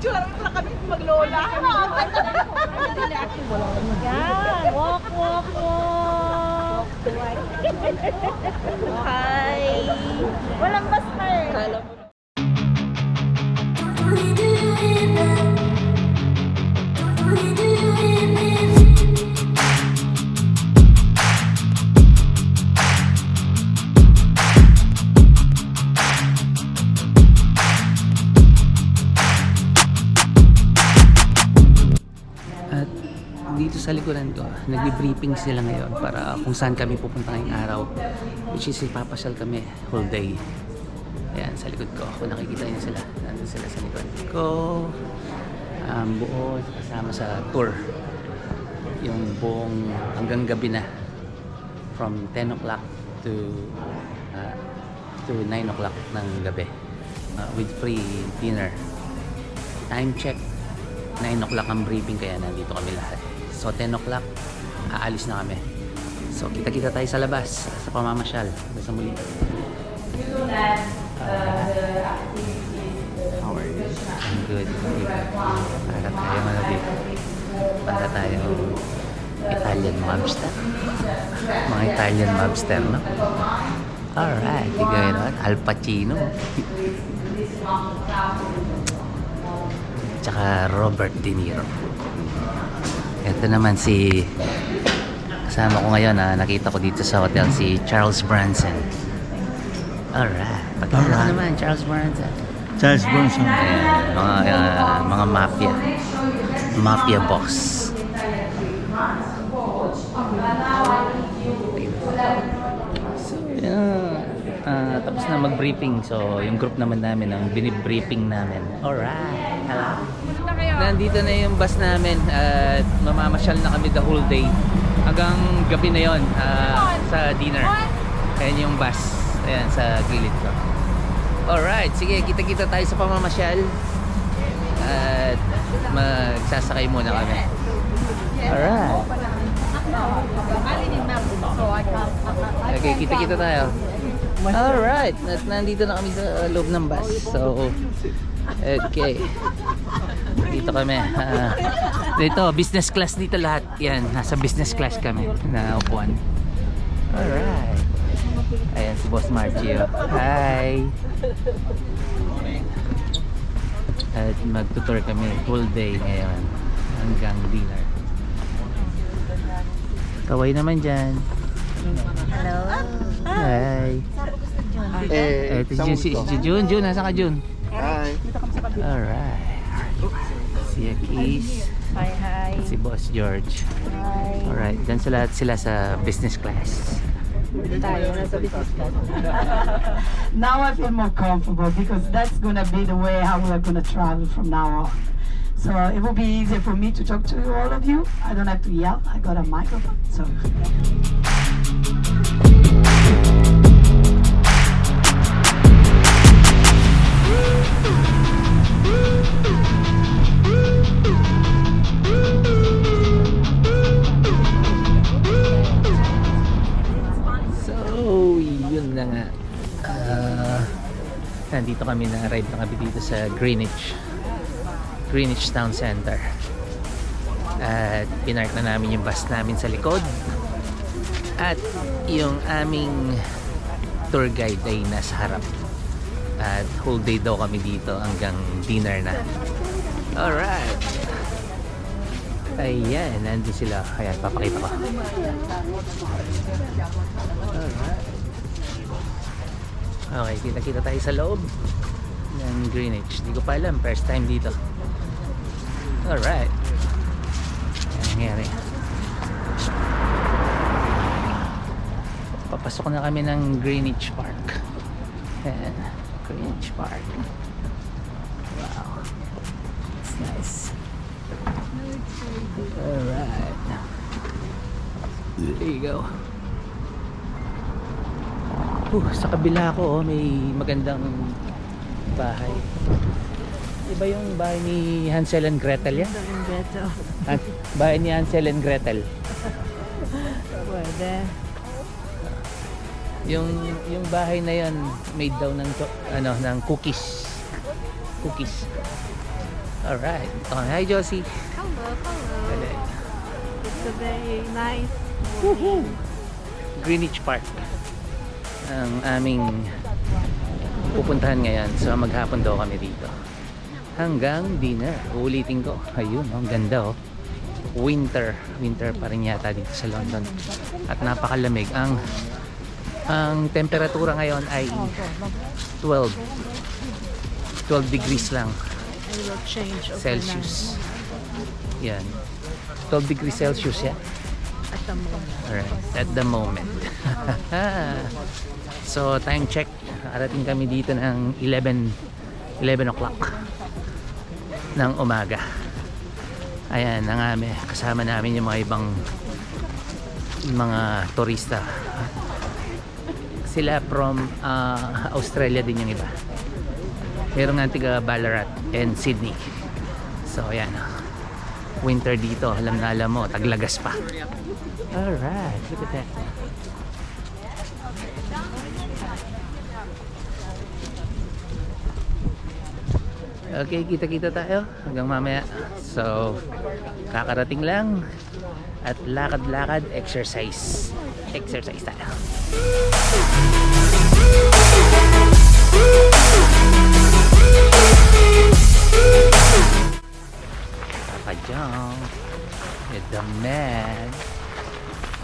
Itsura na kami maglola. Yan, walk, walk, walk. Hi. Walang basta eh. Kala mo. At dito sa likuran ko, nagbe-briefing sila ngayon para kung saan kami pupunta ngayong araw, which is ipapasyal kami whole day. Ayan, sa likod ko, kung nakikita niyo sila, nandun sila sa likod ko. Buo kasama sa tour, yung buong hanggang gabi na, from 10 o'clock to 9 o'clock ng gabi, with free dinner. Time check 9 o'clock ang briefing, kaya nandito kami lahat. So 10 o'clock aalis na kami. So kita-kita tayo sa labas sa pamamasyal. Sa muli. How are you? I'm good. Para tayo malabit. Para tayo Italian mobster. Mga Italian mobster, no? Alright, tigay naman. Al Pacino. Tsaka Robert De Niro. Ito naman si kasama ko ngayon, nakita ko dito sa hotel si Charles Bronson. Alright, pagkakita naman Charles Bronson. Charles Bronson. Ayan, mga mafia boss. So, yeah. Tapos na mag-briefing. So, yung group naman namin ang binibriefing namin. Alright. Hello. Nandito na yung bus namin at mamamasyal na kami the whole day. Hanggang gabi na yon sa dinner. Ayan yung bus. Ayan sa gilid ko. Alright. Sige, kita-kita tayo sa pamamasyal. At magsasakay muna kami. Alright. Okay, kita-kita tayo. Alright, nandito na kami sa loob ng bus. So, okay. Dito kami. Dito, business class dito lahat. Yan, nasa business class kami na upuan. Alright. Ayan si Boss Marcio. Hi. At magtutour kami full day ngayon hanggang dinner. Kaway naman dyan. Hello. Hi. Si Jun. Jun, nasa ka Jun? Hi. Alright. Si Akis. Hi. Si Boss George. Hi. Alright, dyan sila sa business class. Tayo nasa business class. Now I feel more comfortable because that's gonna be the way how we're gonna travel from now on. So it will be easier for me to talk to all of you. I don't have to yell. I got a microphone. So. Yun na nga, nandito kami, na-arrive na kami dito sa Greenwich Town Center at pinark na namin yung bus namin sa likod at yung aming tour guide ay nasa harap at whole day daw kami dito hanggang dinner na. Alright, ayan, nandun sila. Ayan, papakita ko. Alright. Okay, kita-kita tayo sa loob ng Greenwich. Hindi ko pa alam, first time dito. Alright. Ayan nangyari. Papasok na kami ng Greenwich Park. Ayan, Greenwich Park. Wow. It's nice. Alright. There you go. Sa kabila ko, may magandang bahay. Iba yung bahay ni Hansel and Gretel yan? Bahay ni Hansel and Gretel. Pwede. Yung bahay na yan made daw ng ng cookies. Alright. Okay. Hi, Josie. Hello, hello. Hello. It's a very nice Greenwich Park ang aming pupuntahan ngayon. So maghapon daw kami dito hanggang dinner. Uulitin ko. Ayun, ang ganda oh. Winter pa rin yata dito sa London at napakalamig. Ang temperatura ngayon ay 12 degrees lang I will change Celsius. Yan, 12 degrees Celsius yan. at the moment. Alright, at the moment. So time check, arating kami dito ng 11 o'clock ng umaga. Ayan, kasama namin yung mga ibang mga turista. Sila from Australia din yung iba. Meron nga tiga Ballarat and Sydney. So ayan, winter dito, alam na alam mo, taglagas pa. Alright, look at that. Okay, kita-kita tayo hanggang mamaya. So, kakarating lang at lakad-lakad, exercise. Exercise tayo. Papa John with the man.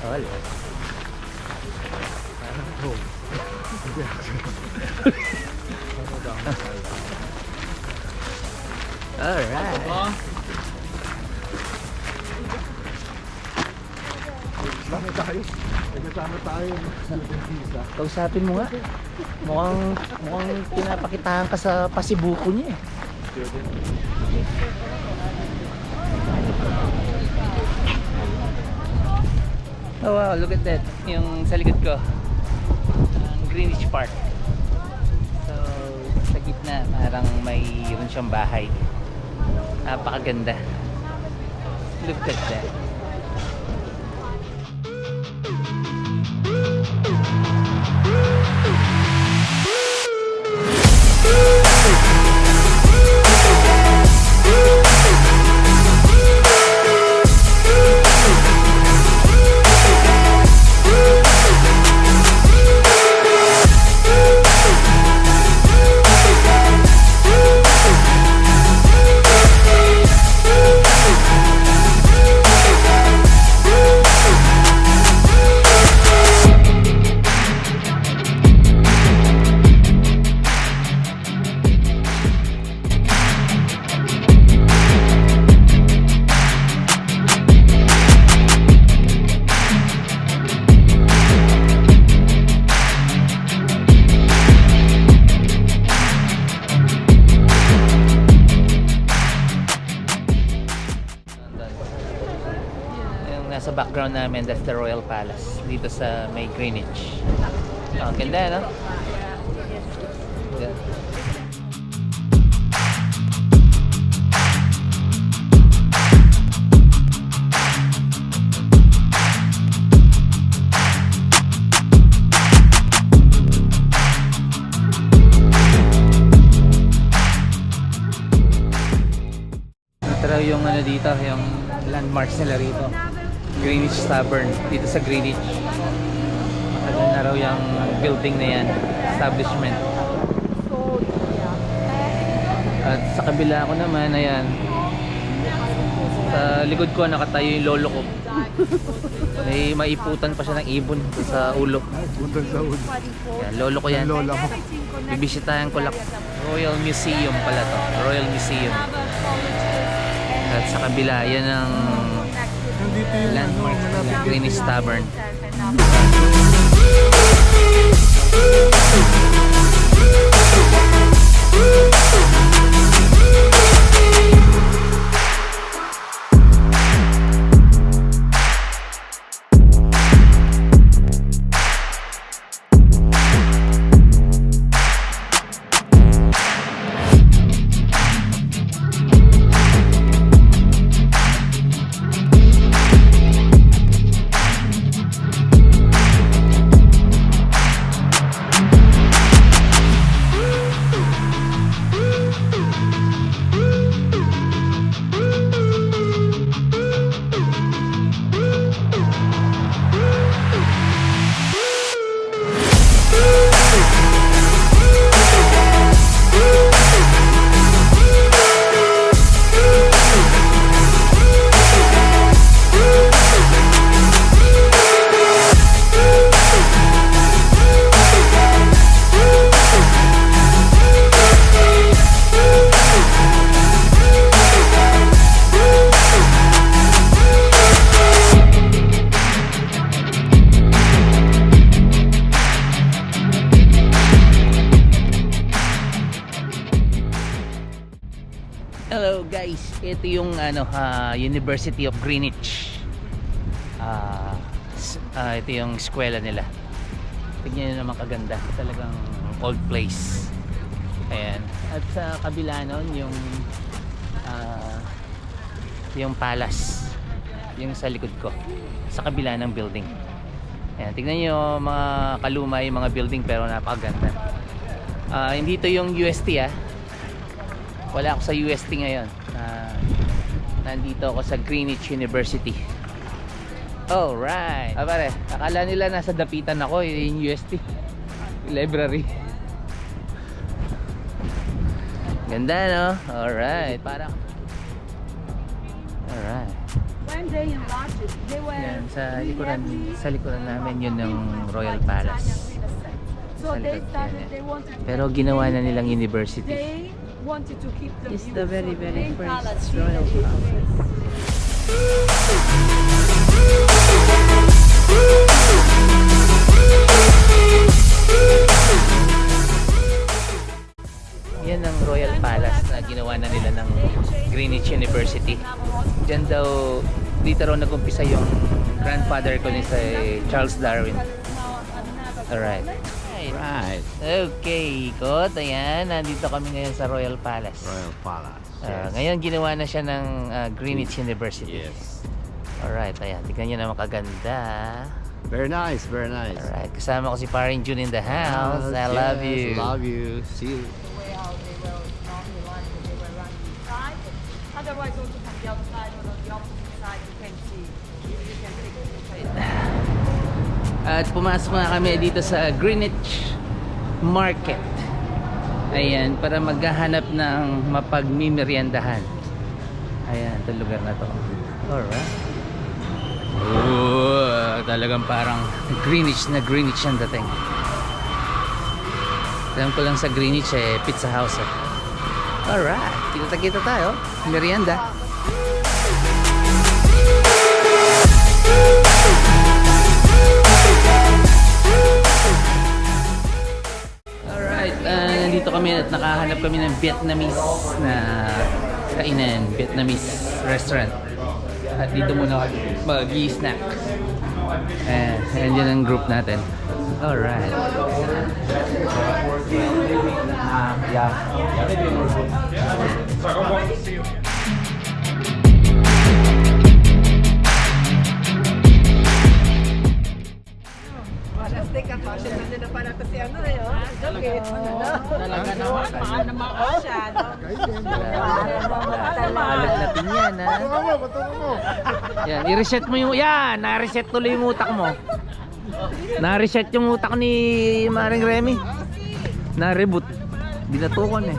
Hola. Alright. Bakit tayo? Nagkasama tayo. Kausapin mo nga. Mukhang pinapakitaan ka sa pasibuko niya eh. Oh wow, look at that. Yung sa likod ko. Ang Greenwich Park. So, sa gitna parang mayroon siyang bahay. Napakaganda. Look at that. Nasa background namin, that's the Royal Palace dito sa may Greenwich. Oh, ang ganda, no? Yeah. Ito raw yung ano dito, yung landmarks nila rito. Greenwich Tavern dito sa Greenwich. Matagal na raw yung building na yan, establishment. At sa kabila ko naman, ayan, sa likod ko nakatayo yung lolo ko. May maiputan pa siya ng ibon sa ulo. Butan sa ulo. Yan, lolo ko yan. Ang lola mo. Bibisitahan ko lang. Royal Museum pala to. Royal Museum. At sa kabila, yan ang Nandito yung landmark ng Greenwich Tavern. Hello guys, ito yung University of Greenwich. Ito yung eskwela nila. Tignan nyo naman kaganda, talagang old place. Ayan. At sa kabila nun yung palace, yung sa likod ko, sa kabila ng building. Ayan, tignan nyo mga kaluma yung mga building pero napakaganda. Hindi to yung UST wala ako sa UST ngayon. Nandito ako sa Greenwich University. Alright. Pare, akala nila nasa dapitan ako yung UST library. Ganda no? Alright. Parang alright. When they enlarged it, they were Yan, sa likuran namin yun ng Royal Palace. So Sa they likod started, yan, they wanted to Pero ginawa na nilang university. they wanted to keep the It's view. the very, So very main first palace, royal it is palace. Yan ang Royal Palace na ginawa na nila ng Greenwich University. Diyan daw, dito raw nag-umpisa yung grandfather ko ni sa Charles Darwin. Alright. Right. Okay, ikot. Ayan, nandito kami ngayon sa Royal Palace. Royal Palace. Ngayon ginawa na siya ng Greenwich University. Yes. Alright, ayan. Tignan nyo naman kaganda. Very nice, very nice. Alright, kasama ko si Paring June in the house. I love you. Love you. See you. Well, they were not the ones that they were running inside. Otherwise, also from the outside or on the opposite side, you can see. You can take a picture. At pumasok na kami dito sa Greenwich Market. Ayan, para maghahanap ng mapagmimeriendahan. Ayan, itong lugar na to. Alright. Talagang parang Greenwich na Greenwich ang dating. Alam ko lang sa Greenwich Pizza House Alright, kita-kita tayo. Merienda. Alright, nandito kami at nakahanap kami ng Vietnamese na kainan, Vietnamese restaurant. At dito muna mag-i-snack. Ayan yun ang group natin. Alright. Talaga naman. Paano masyado? Alam natin yan, ha? Yan, i-reset mo yung... Yan, na-reset tuloy yung utak mo. Na-reset yung utak ni Maring Remy. Na-reboot. Binatukan eh.